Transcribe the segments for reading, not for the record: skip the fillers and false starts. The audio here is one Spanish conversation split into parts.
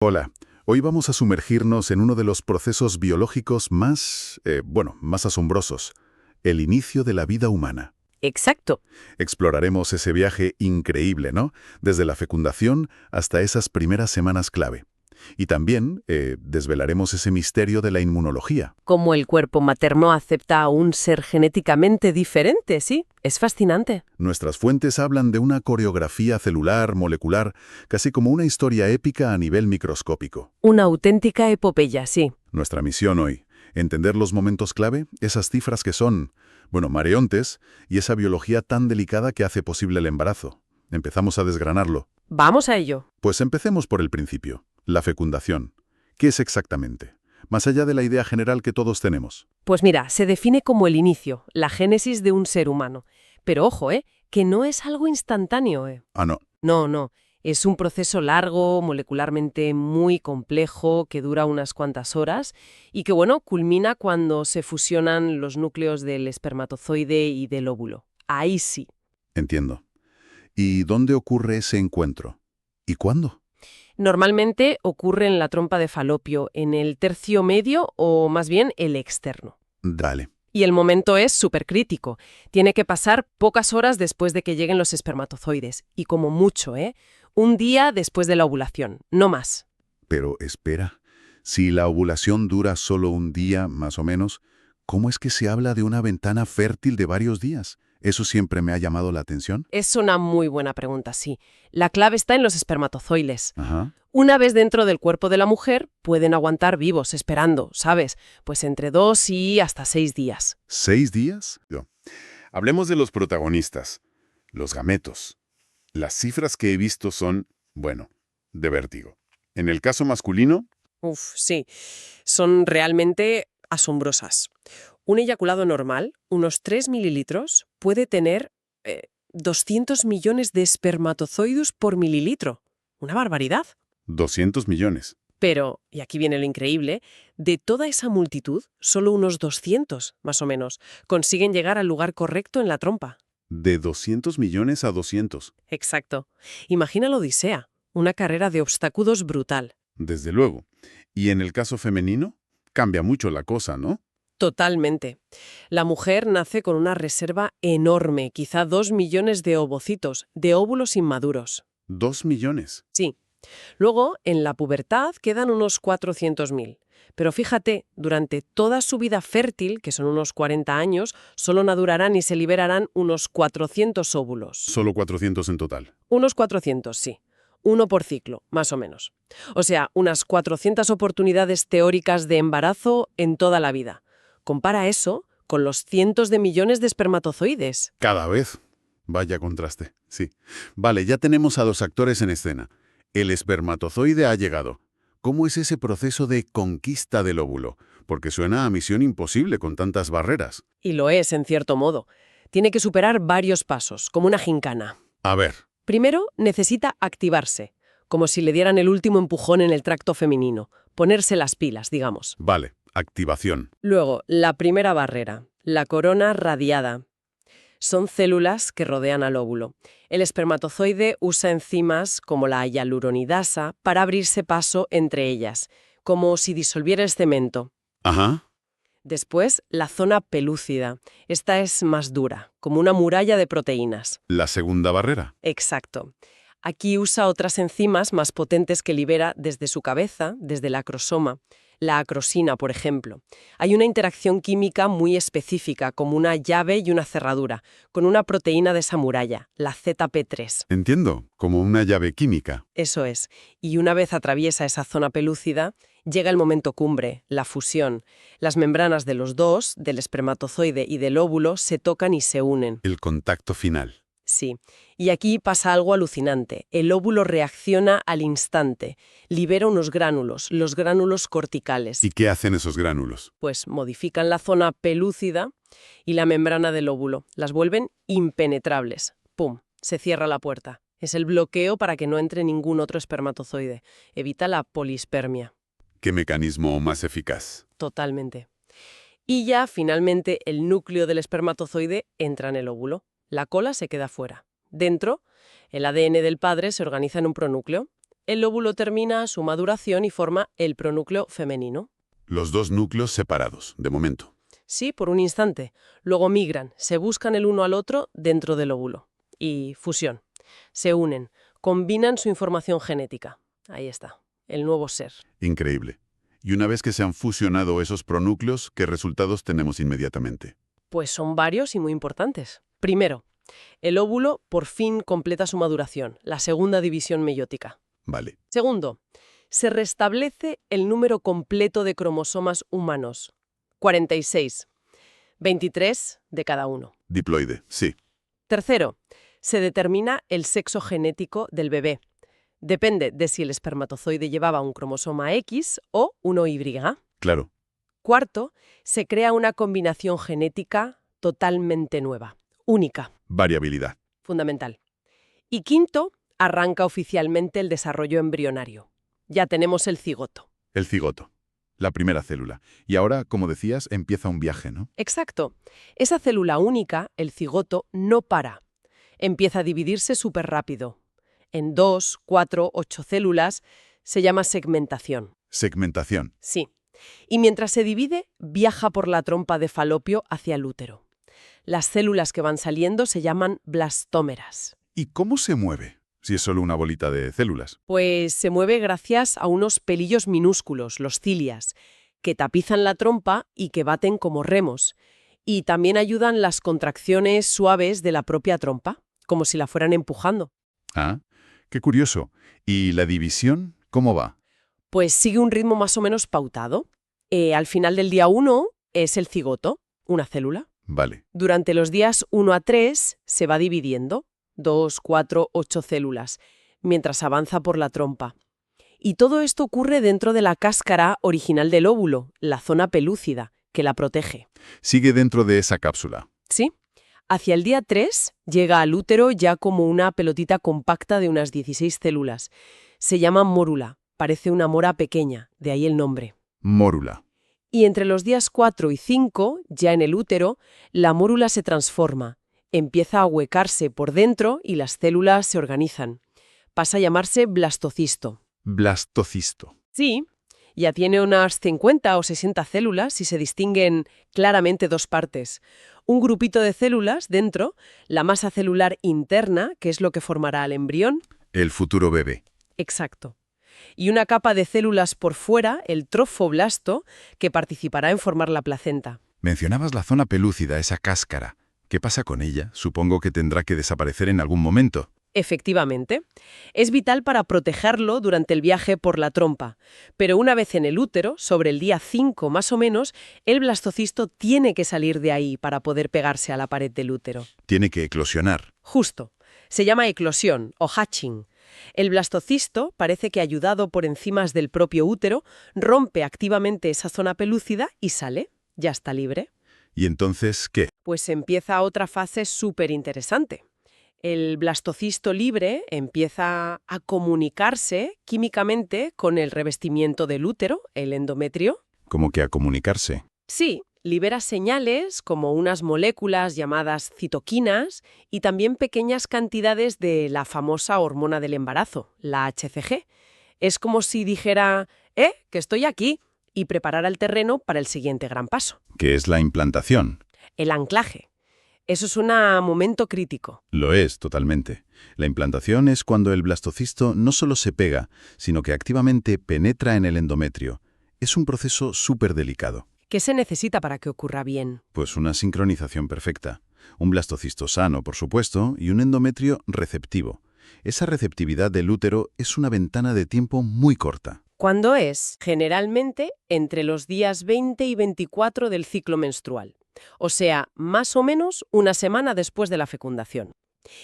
Hola, hoy vamos a sumergirnos en uno de los procesos biológicos más asombrosos, el inicio de la vida humana. Exacto. Exploraremos ese viaje increíble, ¿no? Desde la fecundación hasta esas primeras semanas clave. Y también desvelaremos ese misterio de la inmunología. Cómo el cuerpo materno acepta a un ser genéticamente diferente, sí. Es fascinante. Nuestras fuentes hablan de una coreografía celular, molecular, casi como una historia épica a nivel microscópico. Una auténtica epopeya, sí. Nuestra misión hoy, entender los momentos clave, esas cifras que son, mareontes, y esa biología tan delicada que hace posible el embarazo. Empezamos a desgranarlo. Vamos a ello. Pues empecemos por el principio, la fecundación. ¿Qué es exactamente? Más allá de la idea general que todos tenemos. Pues mira, se define como el inicio, la génesis de un ser humano. Pero ojo, que no es algo instantáneo, Ah, no. No. Es un proceso largo, molecularmente muy complejo, que dura unas cuantas horas y que, culmina cuando se fusionan los núcleos del espermatozoide y del óvulo. Ahí sí. Entiendo. ¿Y dónde ocurre ese encuentro? ¿Y cuándo? Normalmente ocurre en la trompa de falopio, en el tercio medio o más bien el externo. Dale. Y el momento es súper crítico. Tiene que pasar pocas horas después de que lleguen los espermatozoides. Y como mucho, un día después de la ovulación, no más. Pero espera, si la ovulación dura solo un día, más o menos, ¿cómo es que se habla de una ventana fértil de varios días? Eso siempre me ha llamado la atención. Es una muy buena pregunta, sí. La clave está en los espermatozoides. Ajá. Una vez dentro del cuerpo de la mujer, pueden aguantar vivos, esperando, ¿sabes? Pues entre 2 y hasta 6 días. ¿6 días? Hablemos de los protagonistas, los gametos. Las cifras que he visto son, de vértigo. En el caso masculino, Uf, sí. Son realmente asombrosas. Un eyaculado normal, unos 3 mililitros, puede tener 200 millones de espermatozoides por mililitro. Una barbaridad. 200 millones. Pero, y aquí viene lo increíble, de toda esa multitud, solo unos 200, más o menos, consiguen llegar al lugar correcto en la trompa. De 200 millones a 200. Exacto. Imagina la odisea, una carrera de obstáculos brutal. Desde luego. Y en el caso femenino, cambia mucho la cosa, ¿no? Totalmente. La mujer nace con una reserva enorme, quizá 2 millones de ovocitos, de óvulos inmaduros. 2 millones. Sí. Luego, en la pubertad, quedan unos 400.000. Pero fíjate, durante toda su vida fértil, que son unos 40 años, solo madurarán y se liberarán unos 400 óvulos. Solo 400 en total. Unos 400, sí. Uno por ciclo, más o menos. O sea, unas 400 oportunidades teóricas de embarazo en toda la vida. Compara eso con los cientos de millones de espermatozoides. Cada vez. Vaya contraste, sí. Vale, ya tenemos a dos actores en escena. El espermatozoide ha llegado. ¿Cómo es ese proceso de conquista del óvulo? Porque suena a misión imposible con tantas barreras. Y lo es, en cierto modo. Tiene que superar varios pasos, como una gincana. A ver, Primero, necesita activarse, como si le dieran el último empujón en el tracto femenino, ponerse las pilas, digamos. vale, activación. Luego, la primera barrera, la corona radiada. Son células que rodean al óvulo. El espermatozoide usa enzimas como la hialuronidasa para abrirse paso entre ellas, como si disolviera el cemento. Ajá. Después, la zona pelúcida. Esta es más dura, como una muralla de proteínas. La segunda barrera. Exacto. Aquí usa otras enzimas más potentes que libera desde su cabeza, desde el acrosoma. La acrosina, por ejemplo. Hay una interacción química muy específica, como una llave y una cerradura, con una proteína de esa muralla, la ZP3. Entiendo, como una llave química. Eso es. Y una vez atraviesa esa zona pelúcida, llega el momento cumbre, la fusión. Las membranas de los dos, del espermatozoide y del óvulo, se tocan y se unen. El contacto final. Sí. Y aquí pasa algo alucinante. El óvulo reacciona al instante. Libera unos gránulos, los gránulos corticales. ¿Y qué hacen esos gránulos? Pues modifican la zona pelúcida y la membrana del óvulo. Las vuelven impenetrables. ¡Pum! Se cierra la puerta. Es el bloqueo para que no entre ningún otro espermatozoide. Evita la polispermia. ¿Qué mecanismo más eficaz? Totalmente. Y ya, finalmente, el núcleo del espermatozoide entra en el óvulo. La cola se queda fuera. Dentro, el ADN del padre se organiza en un pronúcleo. el óvulo termina su maduración y forma el pronúcleo femenino. Los dos núcleos separados, de momento. Sí, por un instante. Luego migran, se buscan el uno al otro dentro del óvulo. Y fusión. Se unen, combinan su información genética. Ahí está, el nuevo ser. Increíble. Y una vez que se han fusionado esos pronúcleos, ¿qué resultados tenemos inmediatamente? Pues son varios y muy importantes. Primero, el óvulo por fin completa su maduración, la segunda división meiótica. Vale. Segundo, se restablece el número completo de cromosomas humanos. 46. 23 de cada uno. Diploide, sí. Tercero, se determina el sexo genético del bebé. Depende de si el espermatozoide llevaba un cromosoma X o uno Y. Claro. Cuarto, se crea una combinación genética totalmente nueva, única, Variabilidad. fundamental. Y quinto, arranca oficialmente el desarrollo embrionario. Ya tenemos el cigoto. El cigoto. La primera célula. Y ahora, como decías, empieza un viaje, ¿no? Exacto. Esa célula única, el cigoto, no para. Empieza a dividirse súper rápido. En 2, 4, 8 células se llama segmentación. Segmentación. Sí. Y mientras se divide, viaja por la trompa de Falopio hacia el útero. Las células que van saliendo se llaman blastómeras. ¿Y cómo se mueve? Si es solo una bolita de células. Pues se mueve gracias a unos pelillos minúsculos, los cilias, que tapizan la trompa y que baten como remos. Y también ayudan las contracciones suaves de la propia trompa, como si la fueran empujando. Ah, qué curioso. ¿Y la división cómo va? Pues sigue un ritmo más o menos pautado. Al final del día 1 es el cigoto, una célula. Vale. Durante los días 1 a 3 se va dividiendo, 2, 4, 8 células, mientras avanza por la trompa. Y todo esto ocurre dentro de la cáscara original del óvulo, la zona pelúcida, que la protege. Sigue dentro de esa cápsula. ¿Sí? Hacia el día 3 llega al útero ya como una pelotita compacta de unas 16 células. Se llama mórula, parece una mora pequeña, de ahí el nombre. Mórula. Y entre los días 4 y 5, ya en el útero, la mórula se transforma, empieza a huecarse por dentro y las células se organizan. Pasa a llamarse blastocisto. Blastocisto. Sí, ya tiene unas 50 o 60 células y se distinguen claramente dos partes. Un grupito de células dentro, la masa celular interna, que es lo que formará al embrión. El futuro bebé. Exacto. Y una capa de células por fuera, el trofoblasto, que participará en formar la placenta. Mencionabas la zona pelúcida, esa cáscara. ¿Qué pasa con ella? Supongo que tendrá que desaparecer en algún momento. Efectivamente. Es vital para protegerlo durante el viaje por la trompa. Pero una vez en el útero, sobre el día 5 más o menos, el blastocisto tiene que salir de ahí para poder pegarse a la pared del útero. Tiene que eclosionar. Justo. Se llama eclosión o hatching. El blastocisto, parece que ayudado por enzimas del propio útero, rompe activamente esa zona pelúcida y sale. Ya está libre. ¿Y entonces qué? Pues empieza otra fase súper interesante. El blastocisto libre empieza a comunicarse químicamente con el revestimiento del útero, el endometrio. ¿Cómo que a comunicarse? Sí, libera señales como unas moléculas llamadas citoquinas y también pequeñas cantidades de la famosa hormona del embarazo, la HCG. Es como si dijera, que estoy aquí, y preparara el terreno para el siguiente gran paso. ¿Qué es la implantación? El anclaje. Eso es un momento crítico. Lo es, totalmente. La implantación es cuando el blastocisto no solo se pega, sino que activamente penetra en el endometrio. Es un proceso súper delicado. ¿Qué se necesita para que ocurra bien? Pues una sincronización perfecta. Un blastocisto sano, por supuesto, y un endometrio receptivo. Esa receptividad del útero es una ventana de tiempo muy corta. ¿Cuándo es? Generalmente entre los días 20 y 24 del ciclo menstrual. O sea, más o menos una semana después de la fecundación.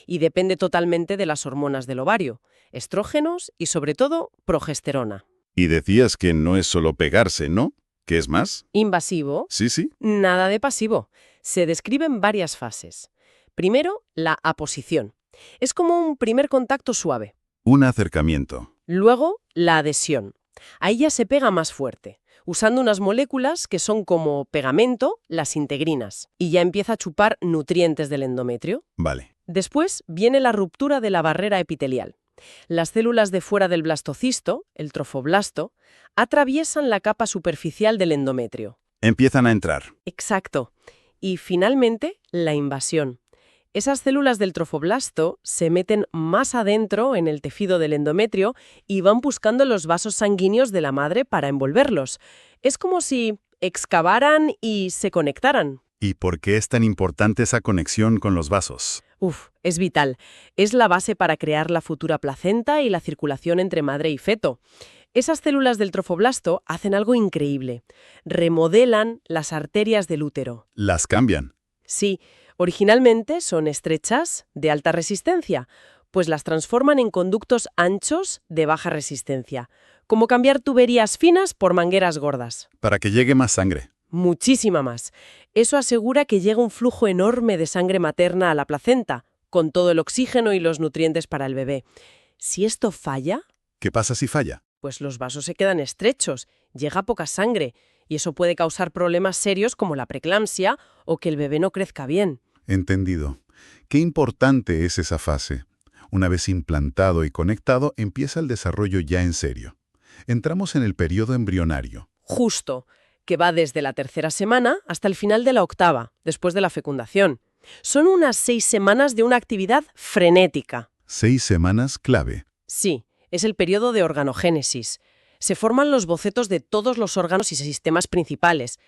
Y depende totalmente de las hormonas del ovario, estrógenos y, sobre todo, progesterona. Y decías que no es solo pegarse, ¿no? ¿Qué es más? Invasivo, Sí, sí. nada de pasivo. Se describen varias fases. Primero, la aposición. Es como un primer contacto suave. Un acercamiento. Luego, la adhesión. Ahí ya se pega más fuerte, usando unas moléculas que son como pegamento, las integrinas, y ya empieza a chupar nutrientes del endometrio. Vale. Después viene la ruptura de la barrera epitelial. Las células de fuera del blastocisto, el trofoblasto, atraviesan la capa superficial del endometrio. Empiezan a entrar. Exacto. Y finalmente, la invasión. Esas células del trofoblasto se meten más adentro en el tejido del endometrio y van buscando los vasos sanguíneos de la madre para envolverlos. Es como si excavaran y se conectaran. ¿Y por qué es tan importante esa conexión con los vasos? Es vital. Es la base para crear la futura placenta y la circulación entre madre y feto. Esas células del trofoblasto hacen algo increíble. Remodelan las arterias del útero. Las cambian. Sí, originalmente son estrechas, de alta resistencia, pues las transforman en conductos anchos de baja resistencia, como cambiar tuberías finas por mangueras gordas. Para que llegue más sangre. Muchísima más. Eso asegura que llega un flujo enorme de sangre materna a la placenta, con todo el oxígeno y los nutrientes para el bebé. Si esto falla, ¿Qué pasa si falla? pues los vasos se quedan estrechos, llega poca sangre, y eso puede causar problemas serios como la preeclampsia o que el bebé no crezca bien. Entendido. Qué importante es esa fase. Una vez implantado y conectado, empieza el desarrollo ya en serio. Entramos en el periodo embrionario. Justo, que va desde la tercera semana hasta el final de la octava, después de la fecundación. Son unas 6 semanas de una actividad frenética. 6 semanas clave. Sí, es el periodo de organogénesis. Se forman los bocetos de todos los órganos y sistemas principales.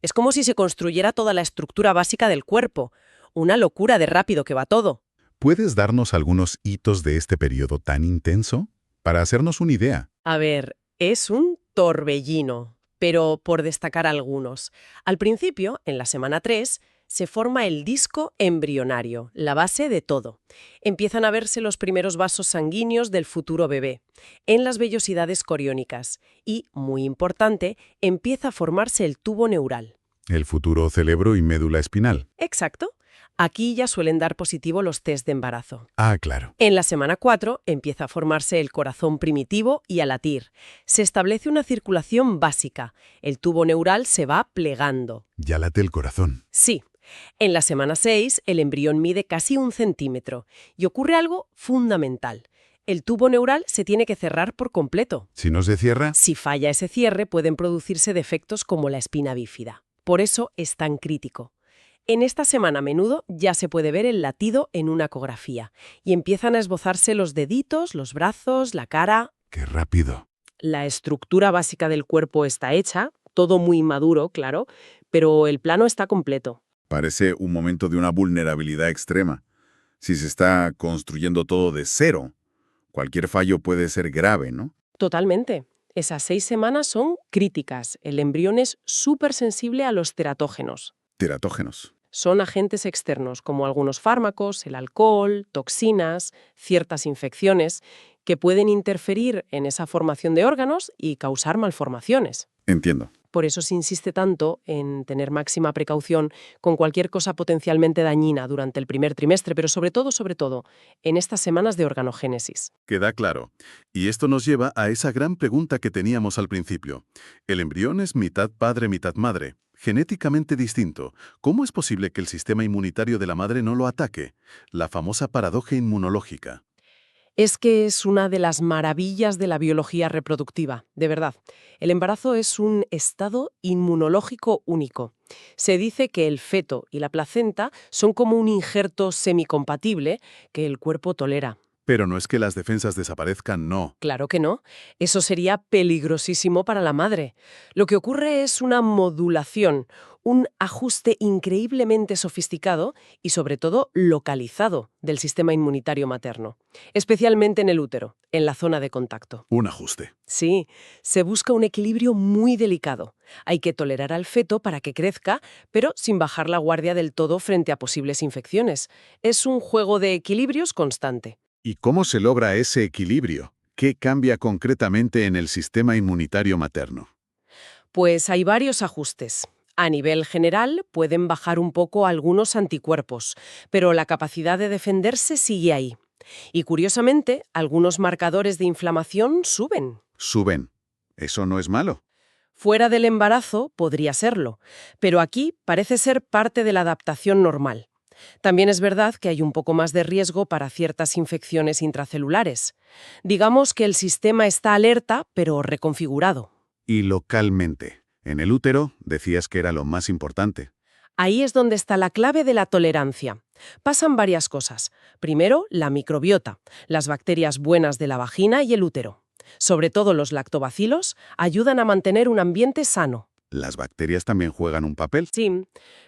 Es como si se construyera toda la estructura básica del cuerpo. Una locura de rápido que va todo. ¿Puedes darnos algunos hitos de este periodo tan intenso? Para hacernos una idea. A ver, es un torbellino, pero por destacar algunos. Al principio, en la semana 3, se forma el disco embrionario, la base de todo. Empiezan a verse los primeros vasos sanguíneos del futuro bebé, en las vellosidades coriónicas. Y, muy importante, empieza a formarse el tubo neural. El futuro cerebro y médula espinal. Exacto. Aquí ya suelen dar positivo los test de embarazo. Ah, claro. En la semana 4 empieza a formarse el corazón primitivo y a latir. Se establece una circulación básica. El tubo neural se va plegando. Ya late el corazón. Sí. En la semana 6 el embrión mide casi 1 centímetro y ocurre algo fundamental. El tubo neural se tiene que cerrar por completo. Si no se cierra, Si falla ese cierre, pueden producirse defectos como la espina bífida. Por eso es tan crítico. En esta semana a menudo ya se puede ver el latido en una ecografía y empiezan a esbozarse los deditos, los brazos, la cara. ¡qué rápido! La estructura básica del cuerpo está hecha, todo muy maduro, claro, pero el plano está completo. Parece un momento de una vulnerabilidad extrema. Si se está construyendo todo de cero, cualquier fallo puede ser grave, ¿no? Totalmente. Esas 6 semanas son críticas. El embrión es súper sensible a los teratógenos. Teratógenos. Son agentes externos, como algunos fármacos, el alcohol, toxinas, ciertas infecciones, que pueden interferir en esa formación de órganos y causar malformaciones. Entiendo. Por eso se insiste tanto en tener máxima precaución con cualquier cosa potencialmente dañina durante el primer trimestre, pero sobre todo, en estas semanas de organogénesis. Queda claro. Y esto nos lleva a esa gran pregunta que teníamos al principio. El embrión es mitad padre, mitad madre. Genéticamente distinto. ¿Cómo es posible que el sistema inmunitario de la madre no lo ataque? La famosa paradoja inmunológica. Es que es una de las maravillas de la biología reproductiva, de verdad. El embarazo es un estado inmunológico único. Se dice que el feto y la placenta son como un injerto semicompatible que el cuerpo tolera. Pero no es que las defensas desaparezcan, no. Claro que no. Eso sería peligrosísimo para la madre. Lo que ocurre es una modulación, un ajuste increíblemente sofisticado y sobre todo localizado del sistema inmunitario materno, especialmente en el útero, en la zona de contacto. Un ajuste. Sí, se busca un equilibrio muy delicado. Hay que tolerar al feto para que crezca, pero sin bajar la guardia del todo frente a posibles infecciones. Es un juego de equilibrios constante. ¿Y cómo se logra ese equilibrio? ¿Qué cambia concretamente en el sistema inmunitario materno? Pues hay varios ajustes. A nivel general, pueden bajar un poco algunos anticuerpos, pero la capacidad de defenderse sigue ahí. Y curiosamente, algunos marcadores de inflamación suben. Suben. ¿Eso no es malo? Fuera del embarazo podría serlo, pero aquí parece ser parte de la adaptación normal. También es verdad que hay un poco más de riesgo para ciertas infecciones intracelulares. Digamos que el sistema está alerta, pero reconfigurado. Y localmente, en el útero, decías que era lo más importante. Ahí es donde está la clave de la tolerancia. Pasan varias cosas. Primero, la microbiota, las bacterias buenas de la vagina y el útero. Sobre todo los lactobacilos ayudan a mantener un ambiente sano. ¿Las bacterias también juegan un papel? Sí.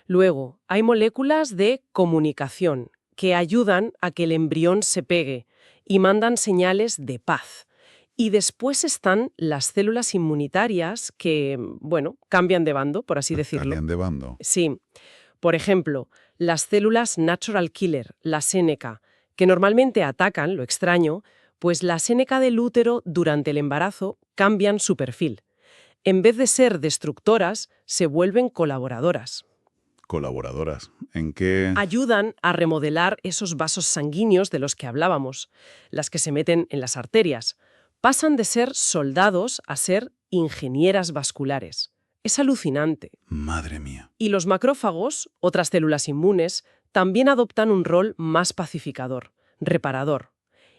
Luego, hay moléculas de comunicación que ayudan a que el embrión se pegue y mandan señales de paz. Y después están las células inmunitarias que, bueno, cambian de bando, por así decirlo. Cambian de bando. Sí. Por ejemplo, las células natural killer, la Seneca, que normalmente atacan, lo extraño, pues la Seneca del útero durante el embarazo cambian su perfil. En vez de ser destructoras, se vuelven colaboradoras. Colaboradoras. ¿En qué? Ayudan a remodelar esos vasos sanguíneos de los que hablábamos, las que se meten en las arterias. Pasan de ser soldados a ser ingenieras vasculares. Es alucinante. Madre mía. Y los macrófagos, otras células inmunes, también adoptan un rol más pacificador, reparador.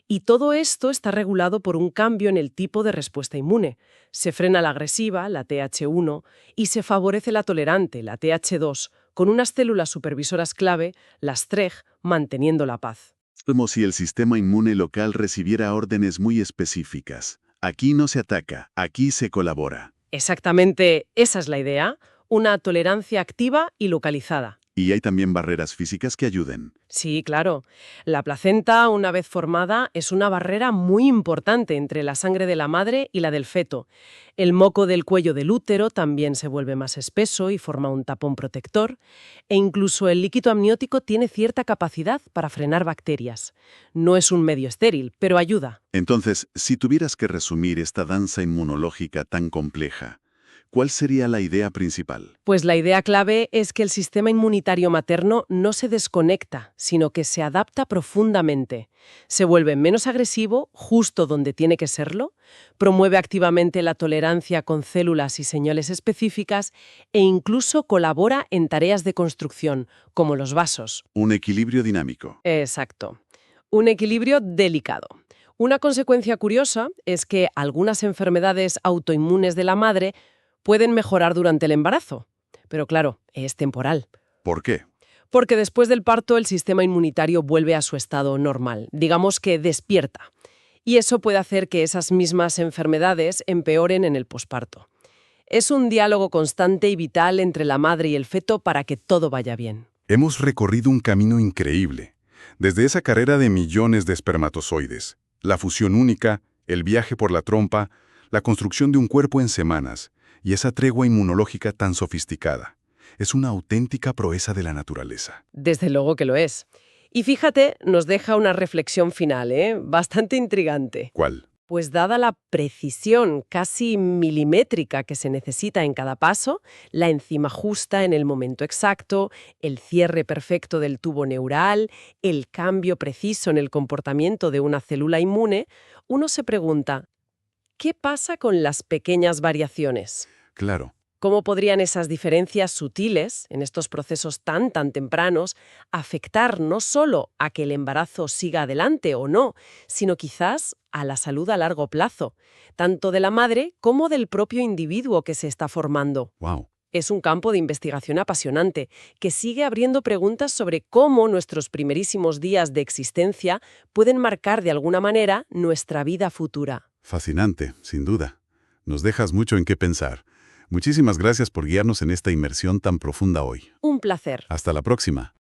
Y todo esto está regulado por un cambio en el tipo de respuesta inmune. Se frena la agresiva, la Th1, y se favorece la tolerante, la Th2, con unas células supervisoras clave, las TREG, manteniendo la paz. Como si el sistema inmune local recibiera órdenes muy específicas. Aquí no se ataca, aquí se colabora. Exactamente, esa es la idea, una tolerancia activa y localizada. Y hay también barreras físicas que ayuden. Sí, claro. La placenta, una vez formada, es una barrera muy importante entre la sangre de la madre y la del feto. El moco del cuello del útero también se vuelve más espeso y forma un tapón protector, e incluso el líquido amniótico tiene cierta capacidad para frenar bacterias. No es un medio estéril, pero ayuda. Entonces, si tuvieras que resumir esta danza inmunológica tan compleja, ¿cuál sería la idea principal? Pues la idea clave es que el sistema inmunitario materno no se desconecta, sino que se adapta profundamente. Se vuelve menos agresivo, justo donde tiene que serlo, promueve activamente la tolerancia con células y señales específicas e incluso colabora en tareas de construcción, como los vasos. Un equilibrio dinámico. Exacto. Un equilibrio delicado. Una consecuencia curiosa es que algunas enfermedades autoinmunes de la madre pueden mejorar durante el embarazo. Pero claro, es temporal. ¿Por qué? Porque después del parto el sistema inmunitario vuelve a su estado normal, digamos que despierta. Y eso puede hacer que esas mismas enfermedades empeoren en el posparto. Es un diálogo constante y vital entre la madre y el feto para que todo vaya bien. Hemos recorrido un camino increíble. Desde esa carrera de millones de espermatozoides, la fusión única, el viaje por la trompa, la construcción de un cuerpo en semanas, y esa tregua inmunológica tan sofisticada. Es una auténtica proeza de la naturaleza. Desde luego que lo es. Y fíjate, nos deja una reflexión final, bastante intrigante. ¿Cuál? Pues dada la precisión casi milimétrica que se necesita en cada paso, la enzima justa en el momento exacto, el cierre perfecto del tubo neural, el cambio preciso en el comportamiento de una célula inmune, uno se pregunta, ¿qué pasa con las pequeñas variaciones? Claro. ¿Cómo podrían esas diferencias sutiles, en estos procesos tan tempranos, afectar no solo a que el embarazo siga adelante o no, sino quizás a la salud a largo plazo, tanto de la madre como del propio individuo que se está formando? Wow. Es un campo de investigación apasionante que sigue abriendo preguntas sobre cómo nuestros primerísimos días de existencia pueden marcar de alguna manera nuestra vida futura. Fascinante, sin duda. Nos dejas mucho en qué pensar. Muchísimas gracias por guiarnos en esta inmersión tan profunda hoy. Un placer. Hasta la próxima.